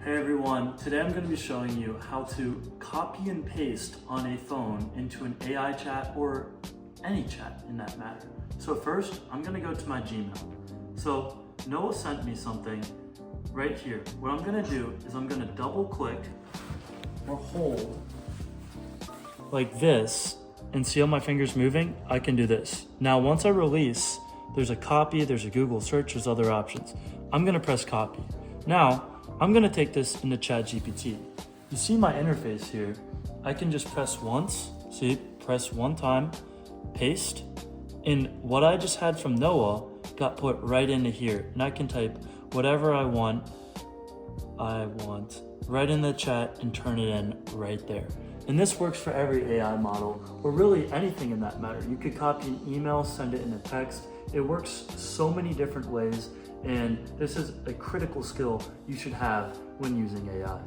Hey everyone, today I'm going to be showing you how to copy and paste on a phone into an AI chat or any chat in that matter. So first, I'm going to go to my Gmail. So Noah sent me something right here. What I'm going to do is I'm going to double click or hold like this and see how my finger's moving. I can do this. Now once I release, there's a copy, there's a Google search, there's other options. I'm going to press copy. Now, I'm gonna take this into ChatGPT. You see my interface here. I can just press once, see, press one time, paste, and what I just had from Noah got put right into here. And I can type whatever I want right in the chat and turn it in right there. And this works for every AI model, or really anything in that matter. You could copy an email, send it in a text. It works so many different ways, and this is a critical skill you should have when using AI.